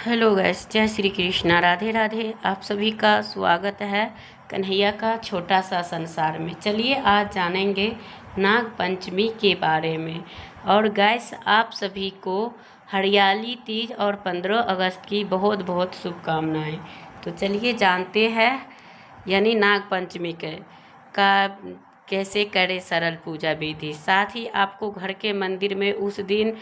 Hello guys, जय श्री कृष्णा, राधे राधे। आप सभी का स्वागत है कन्हैया का छोटा सा संसार में। चलिए आज जानेंगे नाग पंचमी के बारे में। और गैस, आप सभी को हरियाली तीज और 15 अगस्त की बहुत बहुत शुभकामनाएं। तो चलिए जानते हैं यानी नाग पंचमी का कैसे करें सरल पूजा विधि। साथ ही आपको घर के मंदिर में उस दिन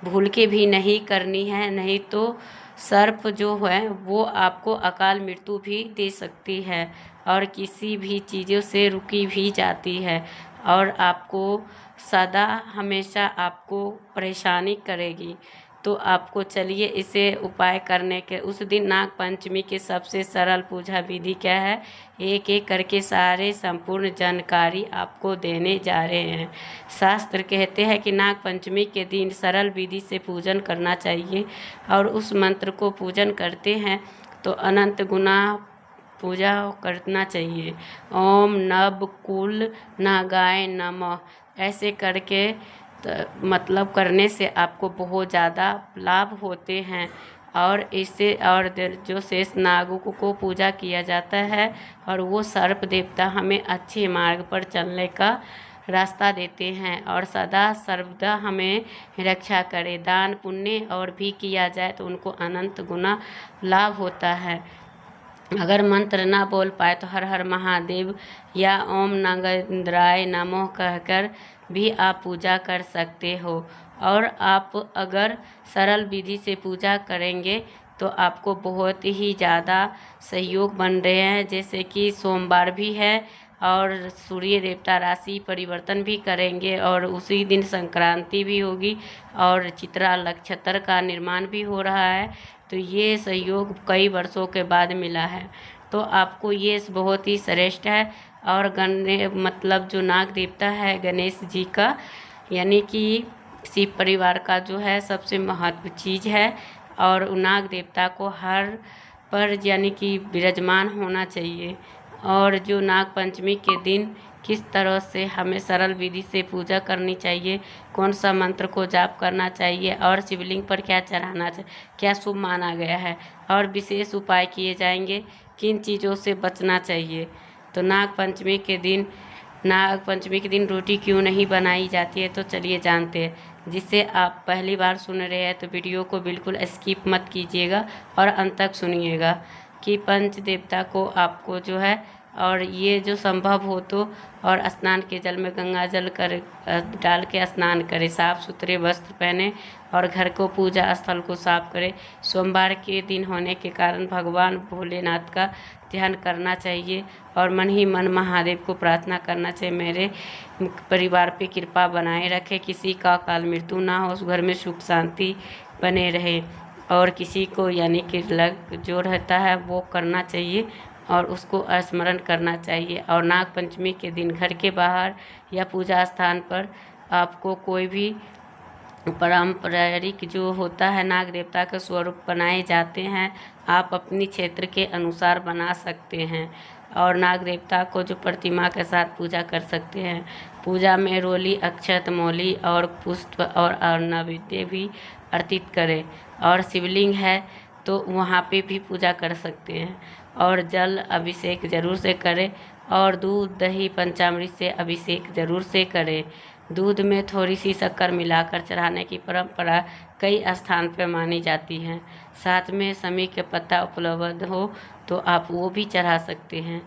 भूल के भी नहीं करनी है, नहीं तो सर्प जो है वो आपको अकाल मृत्यु भी दे सकती है और किसी भी चीज़ों से रुकी भी जाती है और आपको सदा हमेशा आपको परेशानी करेगी। तो आपको चलिए इसे उपाय करने के उस दिन नाग पंचमी के सबसे सरल पूजा विधि क्या है, एक एक करके सारे संपूर्ण जानकारी आपको देने जा रहे हैं। शास्त्र कहते हैं कि नाग पंचमी के दिन सरल विधि से पूजन करना चाहिए और उस मंत्र को पूजन करते हैं तो अनंत गुना पूजा करना चाहिए। ओम नभ कुल नागाय नमः ऐसे करके मतलब करने से आपको बहुत ज़्यादा लाभ होते हैं। और इससे और जो शेष नागों को पूजा किया जाता है और वो सर्प देवता हमें अच्छे मार्ग पर चलने का रास्ता देते हैं और सदा सर्वदा हमें रक्षा करे। दान पुण्य और भी किया जाए तो उनको अनंत गुना लाभ होता है। अगर मंत्र ना बोल पाए तो हर हर महादेव या ओम नागेंद्राय नमः कहकर भी आप पूजा कर सकते हो। और आप अगर सरल विधि से पूजा करेंगे तो आपको बहुत ही ज़्यादा सहयोग बन रहे हैं। जैसे कि सोमवार भी है और सूर्य देवता राशि परिवर्तन भी करेंगे और उसी दिन संक्रांति भी होगी और चित्रा नक्षत्र का निर्माण भी हो रहा है। तो ये सहयोग कई वर्षों के बाद मिला है, तो आपको ये बहुत ही श्रेष्ठ है। और मतलब जो नाग देवता है गणेश जी का यानी कि शिव परिवार का जो है सबसे महत्व चीज़ है और नाग देवता को हर पर यानी कि विराजमान होना चाहिए। और जो नाग पंचमी के दिन किस तरह से हमें सरल विधि से पूजा करनी चाहिए, कौन सा मंत्र को जाप करना चाहिए और शिवलिंग पर क्या चढ़ाना चाहिए, क्या शुभ माना गया है और विशेष उपाय किए जाएंगे, किन चीज़ों से बचना चाहिए। तो नाग पंचमी के दिन रोटी क्यों नहीं बनाई जाती है, तो चलिए जानते हैं। जिससे आप पहली बार सुन रहे हैं तो वीडियो को बिल्कुल स्किप मत कीजिएगा और अंत तक सुनिएगा कि पंच देवता को आपको जो है और ये जो संभव हो तो और स्नान के जल में गंगा जल कर डाल के स्नान करें, साफ सुथरे वस्त्र पहने और घर को पूजा स्थल को साफ करें। सोमवार के दिन होने के कारण भगवान भोलेनाथ का ध्यान करना चाहिए और मन ही मन महादेव को प्रार्थना करना चाहिए मेरे परिवार पे कृपा बनाए रखे, किसी का अकाल मृत्यु ना हो, उस घर में सुख शांति बने रहे और किसी को यानी कि लग जो रहता है वो करना चाहिए और उसको स्मरण करना चाहिए। और नाग पंचमी के दिन घर के बाहर या पूजा स्थान पर आपको कोई भी पारंपरिक जो होता है नाग देवता के स्वरूप बनाए जाते हैं, आप अपनी क्षेत्र के अनुसार बना सकते हैं और नाग देवता को जो प्रतिमा के साथ पूजा कर सकते हैं। पूजा में रोली अक्षत मौली और पुष्प और नैवेद्य भी अर्पित करें और शिवलिंग है तो वहाँ पे भी पूजा कर सकते हैं और जल अभिषेक जरूर से करें और दूध दही पंचामृत से अभिषेक जरूर से करें। दूध में थोड़ी सी शक्कर मिलाकर चढ़ाने की परंपरा कई स्थान पर मानी जाती है। साथ में समी के पत्ता उपलब्ध हो तो आप वो भी चढ़ा सकते हैं।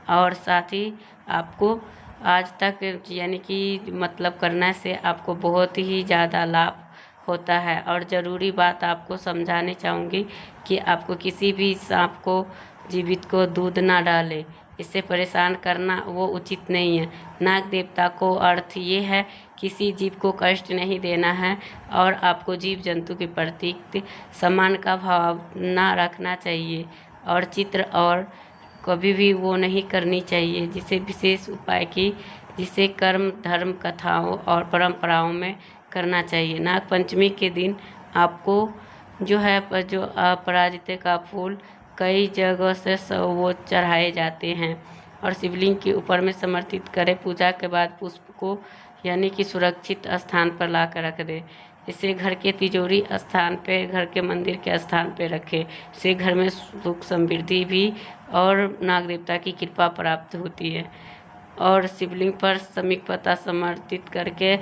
और साथ ही आपको आज तक यानी कि मतलब करने से आपको बहुत ही ज़्यादा लाभ होता है। और ज़रूरी बात आपको समझाने चाहूँगी कि आपको किसी भी सांप को जीवित को दूध ना डाले, इससे परेशान करना वो उचित नहीं है। नाग देवता को अर्थ ये है किसी जीव को कष्ट नहीं देना है और आपको जीव जंतु के प्रति सम्मान का भावना रखना चाहिए और चित्र और कभी भी वो नहीं करनी चाहिए। जिसे विशेष उपाय की जिसे कर्म धर्म कथाओं और परंपराओं में करना चाहिए। नाग पंचमी के दिन आपको जो है जो अपराजिता का फूल कई जगह से वो चढ़ाए जाते हैं और शिवलिंग के ऊपर में समर्पित करें। पूजा के बाद पुष्प को यानी कि सुरक्षित स्थान पर ला कर रख दें। इसे घर के तिजोरी स्थान पे, घर के मंदिर के स्थान पे रखें। इससे घर में सुख समृद्धि भी और नाग देवता की कृपा प्राप्त होती है। और शिवलिंग पर समीक पत्ता समर्पित करके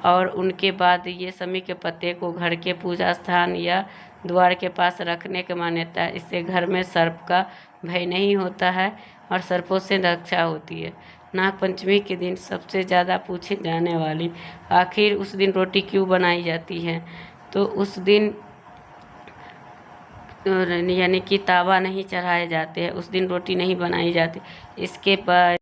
और उनके बाद ये समी के पत्ते को घर के पूजा स्थान या द्वार के पास रखने की मान्यता है। इससे घर में सर्प का भय नहीं होता है और सर्पों से रक्षा होती है। नाग पंचमी के दिन सबसे ज़्यादा पूछे जाने वाली आखिर उस दिन रोटी क्यों बनाई जाती है, तो उस दिन यानी कि तावा नहीं चढ़ाए जाते हैं, उस दिन रोटी नहीं बनाई जाती। इसके बाद